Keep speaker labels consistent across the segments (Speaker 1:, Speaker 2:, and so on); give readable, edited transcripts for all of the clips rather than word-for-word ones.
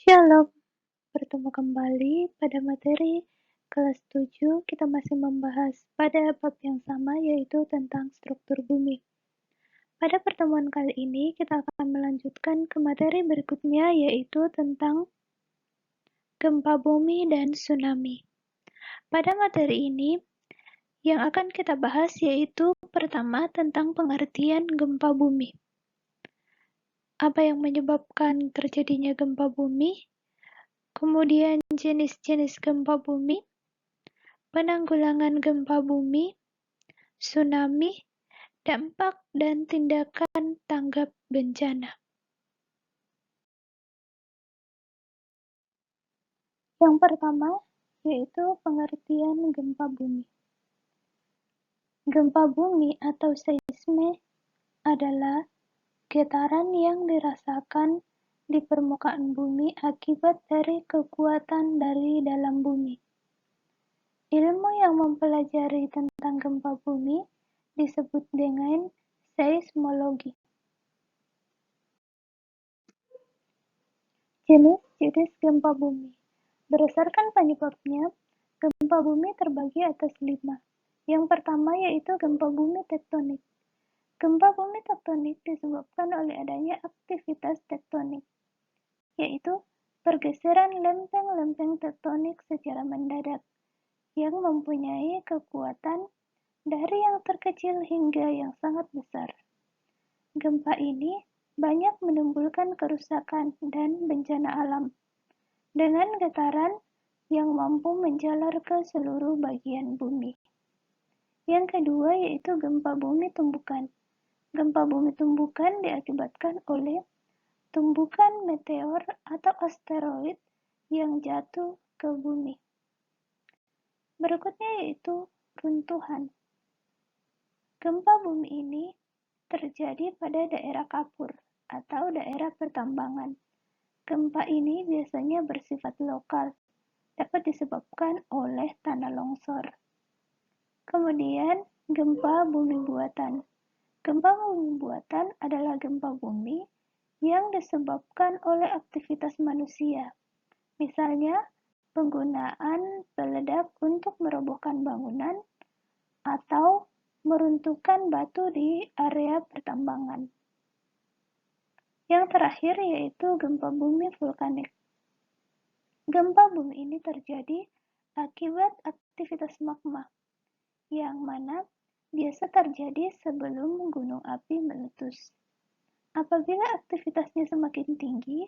Speaker 1: Shalom, bertemu kembali pada materi kelas 7. Kita masih membahas pada bab yang sama, yaitu tentang struktur bumi. Pada pertemuan kali ini, kita akan melanjutkan ke materi berikutnya, yaitu tentang gempa bumi dan tsunami. Pada materi ini, yang akan kita bahas yaitu pertama tentang pengertian gempa bumi. Apa yang menyebabkan terjadinya gempa bumi? Kemudian jenis-jenis gempa bumi, penanggulangan gempa bumi, tsunami, dampak dan tindakan tanggap bencana. Yang pertama yaitu pengertian gempa bumi. Gempa bumi atau seisme adalah getaran yang dirasakan di permukaan bumi akibat dari kekuatan dari dalam bumi. Ilmu yang mempelajari tentang gempa bumi disebut dengan seismologi. Jenis-jenis gempa bumi. Berdasarkan penyebabnya, gempa bumi terbagi atas 5. Yang pertama yaitu gempa bumi tektonik. Gempa bumi tektonik disebabkan oleh adanya aktivitas tektonik, yaitu pergeseran lempeng-lempeng tektonik secara mendadak yang mempunyai kekuatan dari yang terkecil hingga yang sangat besar. Gempa ini banyak menimbulkan kerusakan dan bencana alam dengan getaran yang mampu menjalar ke seluruh bagian bumi. Yang kedua yaitu gempa bumi tumbukan. Gempa bumi tumbukan diakibatkan oleh tumbukan meteor atau asteroid yang jatuh ke bumi. Berikutnya yaitu runtuhan. Gempa bumi ini terjadi pada daerah kapur atau daerah pertambangan. Gempa ini biasanya bersifat lokal, dapat disebabkan oleh tanah longsor. Kemudian, gempa bumi buatan. Gempa bumi buatan adalah gempa bumi yang disebabkan oleh aktivitas manusia. Misalnya, penggunaan peledak untuk merobohkan bangunan atau meruntuhkan batu di area pertambangan. Yang terakhir yaitu gempa bumi vulkanik. Gempa bumi ini terjadi akibat aktivitas magma, yang mana biasa terjadi sebelum gunung api meletus. Apabila aktivitasnya semakin tinggi,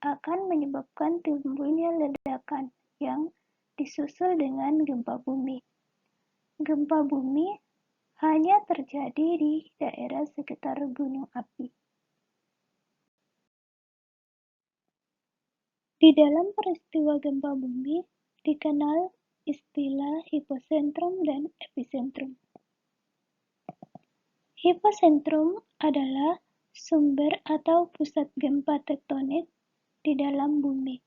Speaker 1: akan menyebabkan timbulnya ledakan yang disusul dengan gempa bumi. Gempa bumi hanya terjadi di daerah sekitar gunung api. Di dalam peristiwa gempa bumi dikenal istilah hipocentrum dan epicentrum. Hipocentrum adalah sumber atau pusat gempa tektonik di dalam bumi.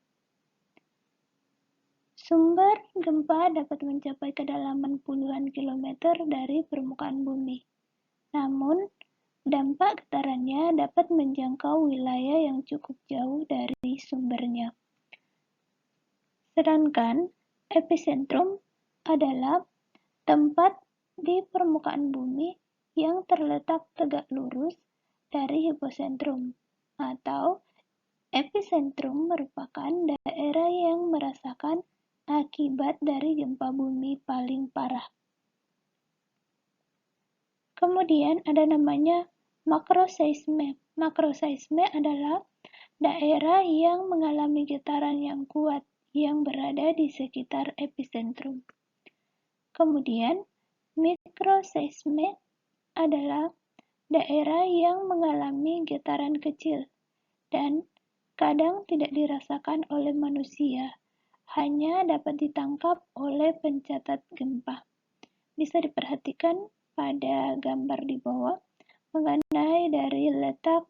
Speaker 1: Sumber gempa dapat mencapai kedalaman puluhan kilometer dari permukaan bumi. Namun, dampak getarannya dapat menjangkau wilayah yang cukup jauh dari sumbernya. Sedangkan epicentrum adalah tempat di permukaan bumi yang terletak tegak lurus dari hipocentrum, atau epicentrum merupakan daerah yang merasakan akibat dari gempa bumi paling parah. Kemudian ada namanya makroseisme. Makroseisme adalah daerah yang mengalami getaran yang kuat yang berada di sekitar epicentrum. Kemudian mikroseisme adalah daerah yang mengalami getaran kecil dan kadang tidak dirasakan oleh manusia, hanya dapat ditangkap oleh pencatat gempa. Bisa diperhatikan pada gambar di bawah mengenai dari letak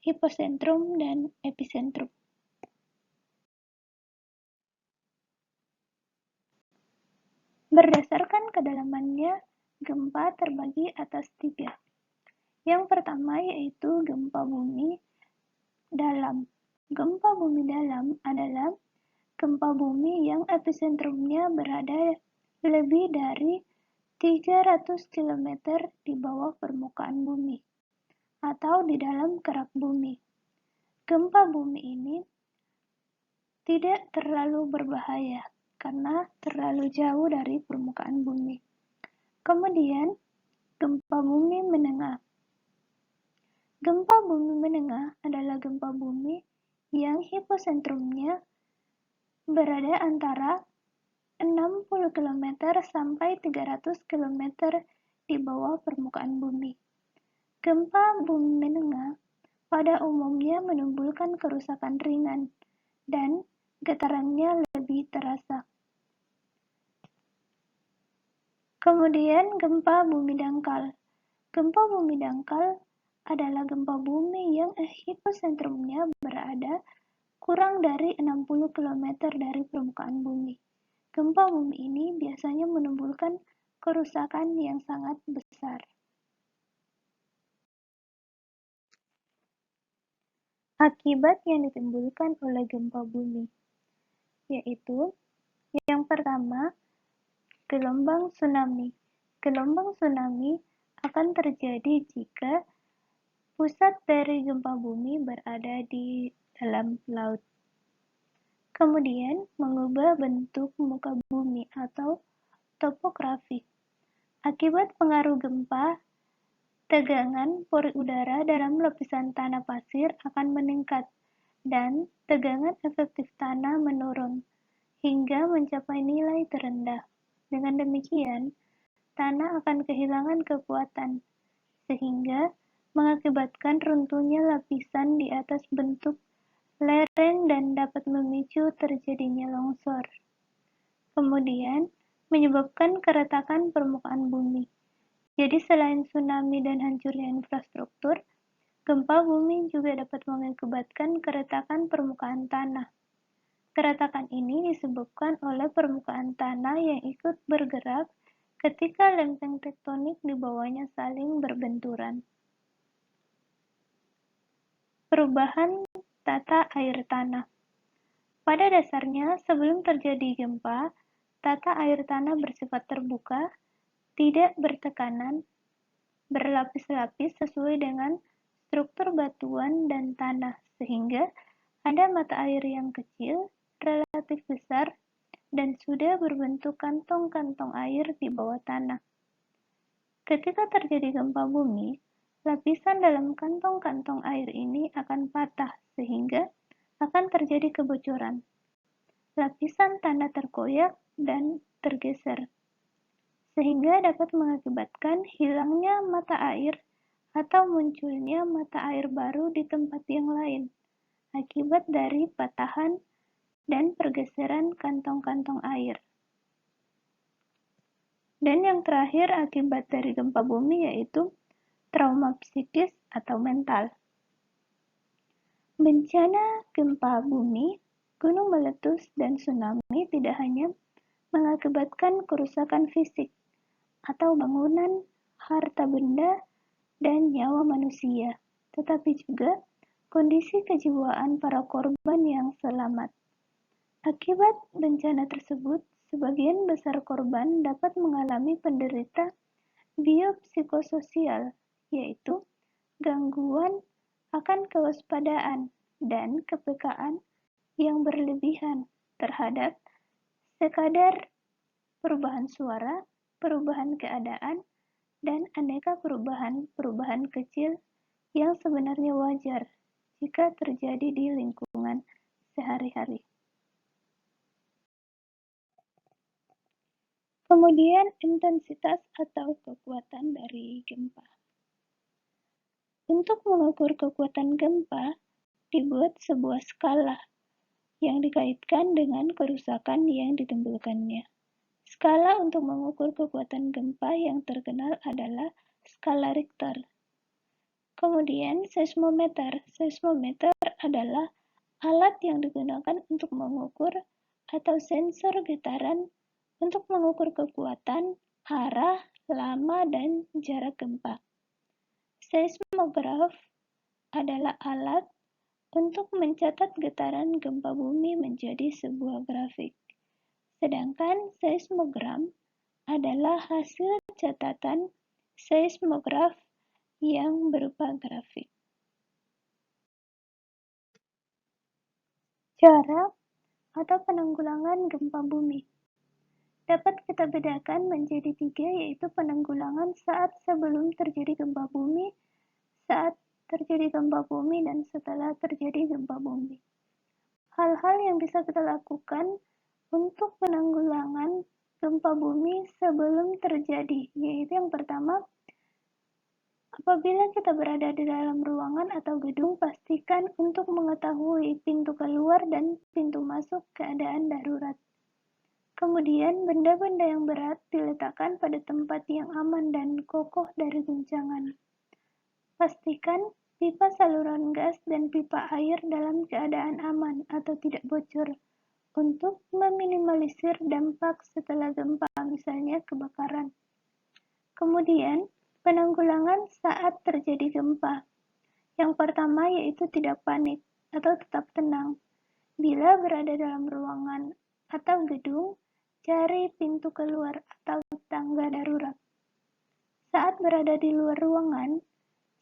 Speaker 1: hipocentrum dan epicentrum. Berdasarkan kedalamannya, gempa terbagi atas 3. Yang pertama yaitu gempa bumi dalam. Gempa bumi dalam adalah gempa bumi yang episentrumnya berada lebih dari 300 km di bawah permukaan bumi atau di dalam kerak bumi. Gempa bumi ini tidak terlalu berbahaya karena terlalu jauh dari permukaan bumi. Kemudian, gempa bumi menengah. Gempa bumi menengah adalah gempa bumi yang hiposentrumnya berada antara 60 km sampai 300 km di bawah permukaan bumi. Gempa bumi menengah pada umumnya menimbulkan kerusakan ringan dan getarannya lebih terasa. Kemudian gempa bumi dangkal. Gempa bumi dangkal adalah gempa bumi yang hiposentrumnya berada kurang dari 60 km dari permukaan bumi. Gempa bumi ini biasanya menimbulkan kerusakan yang sangat besar. Akibat yang ditimbulkan oleh gempa bumi, yaitu yang pertama, gelombang tsunami. Gelombang tsunami akan terjadi jika pusat dari gempa bumi berada di dalam laut. Kemudian, mengubah bentuk muka bumi atau topografi. Akibat pengaruh gempa, tegangan pori udara dalam lapisan tanah pasir akan meningkat dan tegangan efektif tanah menurun hingga mencapai nilai terendah. Dengan demikian, tanah akan kehilangan kekuatan, sehingga mengakibatkan runtuhnya lapisan di atas bentuk lereng dan dapat memicu terjadinya longsor. Kemudian, menyebabkan keretakan permukaan bumi. Jadi selain tsunami dan hancurnya infrastruktur, gempa bumi juga dapat mengakibatkan keretakan permukaan tanah. Keretakan ini disebabkan oleh permukaan tanah yang ikut bergerak ketika lempeng tektonik di bawahnya saling berbenturan. Perubahan tata air tanah. Pada dasarnya, sebelum terjadi gempa, tata air tanah bersifat terbuka, tidak bertekanan, berlapis-lapis sesuai dengan struktur batuan dan tanah, sehingga ada mata air yang kecil, relatif besar, dan sudah berbentuk kantong-kantong air di bawah tanah. Ketika terjadi gempa bumi, lapisan dalam kantong-kantong air ini akan patah sehingga akan terjadi kebocoran. Lapisan tanah terkoyak dan tergeser, sehingga dapat mengakibatkan hilangnya mata air atau munculnya mata air baru di tempat yang lain akibat dari patahan dan pergeseran kantong-kantong air. Dan yang terakhir akibat dari gempa bumi yaitu trauma psikis atau mental. Bencana gempa bumi, gunung meletus, dan tsunami tidak hanya mengakibatkan kerusakan fisik atau bangunan, harta benda, dan nyawa manusia, tetapi juga kondisi kejiwaan para korban yang selamat. Akibat bencana tersebut, sebagian besar korban dapat mengalami penderita biopsikososial, yaitu gangguan akan kewaspadaan dan kepekaan yang berlebihan terhadap sekadar perubahan suara, perubahan keadaan, dan aneka perubahan kecil yang sebenarnya wajar jika terjadi di lingkungan sehari-hari. Kemudian intensitas atau kekuatan dari gempa. Untuk mengukur kekuatan gempa, dibuat sebuah skala yang dikaitkan dengan kerusakan yang ditimbulkannya. Skala untuk mengukur kekuatan gempa yang terkenal adalah skala Richter. Kemudian seismometer. Seismometer adalah alat yang digunakan untuk mengukur atau sensor getaran untuk mengukur kekuatan, arah, lama, dan jarak gempa. Seismograf adalah alat untuk mencatat getaran gempa bumi menjadi sebuah grafik, sedangkan seismogram adalah hasil catatan seismograf yang berupa grafik. Cara atau penanggulangan gempa bumi dapat kita bedakan menjadi 3, yaitu penanggulangan saat sebelum terjadi gempa bumi, saat terjadi gempa bumi, dan setelah terjadi gempa bumi. Hal-hal yang bisa kita lakukan untuk penanggulangan gempa bumi sebelum terjadi, yaitu yang pertama, apabila kita berada di dalam ruangan atau gedung, pastikan untuk mengetahui pintu keluar dan pintu masuk keadaan darurat. Kemudian, benda-benda yang berat diletakkan pada tempat yang aman dan kokoh dari guncangan. Pastikan pipa saluran gas dan pipa air dalam keadaan aman atau tidak bocor untuk meminimalisir dampak setelah gempa, misalnya kebakaran. Kemudian, penanggulangan saat terjadi gempa. Yang pertama yaitu tidak panik atau tetap tenang. Bila berada dalam ruangan atau gedung, cari pintu keluar atau tangga darurat. Saat berada di luar ruangan,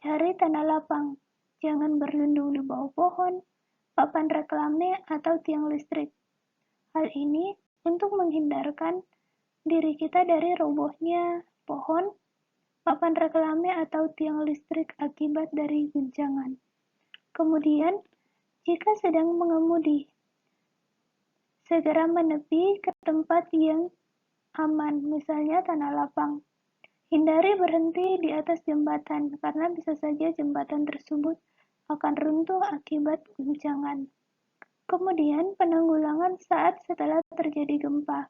Speaker 1: cari tanah lapang. Jangan berlindung di bawah pohon, papan reklame, atau tiang listrik. Hal ini untuk menghindarkan diri kita dari robohnya pohon, papan reklame, atau tiang listrik akibat dari guncangan. Kemudian, jika sedang mengemudi, segera menepi ke tempat yang aman, misalnya tanah lapang. Hindari berhenti di atas jembatan, karena bisa saja jembatan tersebut akan runtuh akibat guncangan. Kemudian, penanggulangan saat setelah terjadi gempa.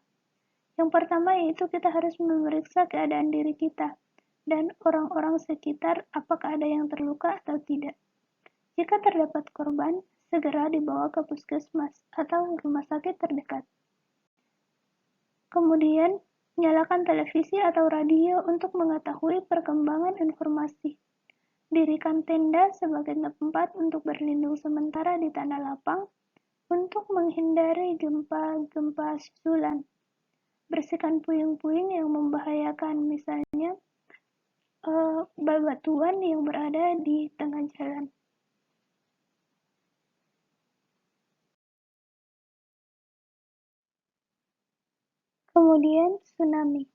Speaker 1: Yang pertama yaitu kita harus memeriksa keadaan diri kita dan orang-orang sekitar apakah ada yang terluka atau tidak. Jika terdapat korban, segera dibawa ke puskesmas atau rumah sakit terdekat. Kemudian, nyalakan televisi atau radio untuk mengetahui perkembangan informasi. Dirikan tenda sebagai tempat untuk berlindung sementara di tanah lapang untuk menghindari gempa-gempa susulan. Bersihkan puing-puing yang membahayakan, misalnya bebatuan yang berada di tengah jalan. Kemudian tsunami.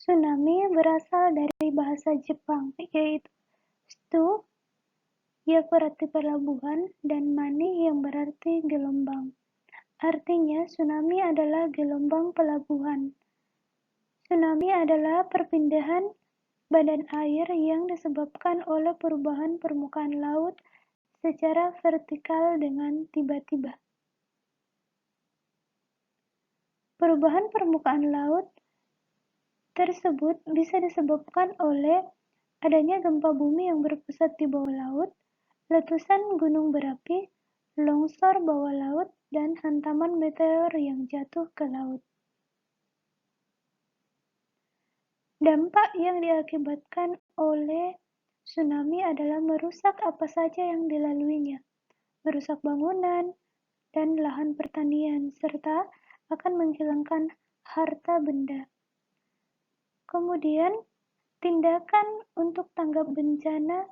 Speaker 1: Tsunami berasal dari bahasa Jepang, yaitu tsu yang berarti pelabuhan dan mani yang berarti gelombang. Artinya, tsunami adalah gelombang pelabuhan. Tsunami adalah perpindahan badan air yang disebabkan oleh perubahan permukaan laut secara vertikal dengan tiba-tiba. Perubahan permukaan laut tersebut bisa disebabkan oleh adanya gempa bumi yang berpusat di bawah laut, letusan gunung berapi, longsor bawah laut, dan hantaman meteor yang jatuh ke laut. Dampak yang diakibatkan oleh tsunami adalah merusak apa saja yang dilaluinya, merusak bangunan dan lahan pertanian, serta akan menghilangkan harta benda. Kemudian, tindakan untuk tanggap bencana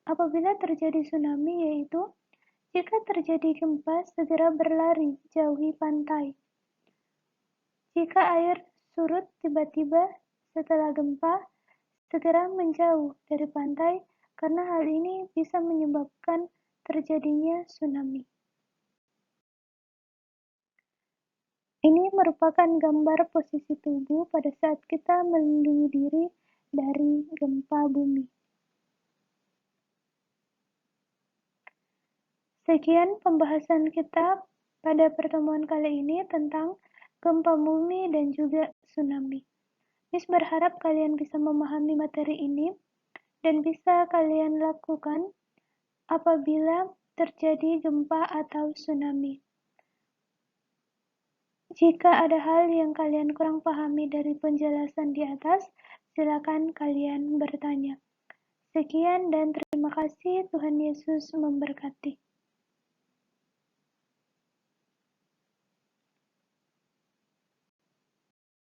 Speaker 1: apabila terjadi tsunami yaitu jika terjadi gempa, segera berlari, jauhi pantai. Jika air surut tiba-tiba setelah gempa, segera menjauh dari pantai karena hal ini bisa menyebabkan terjadinya tsunami. Ini merupakan gambar posisi tubuh pada saat kita melindungi diri dari gempa bumi. Sekian pembahasan kita pada pertemuan kali ini tentang gempa bumi dan juga tsunami. Miss berharap kalian bisa memahami materi ini dan bisa kalian lakukan apabila terjadi gempa atau tsunami. Jika ada hal yang kalian kurang pahami dari penjelasan di atas, silakan kalian bertanya. Sekian dan terima kasih. Tuhan Yesus memberkati.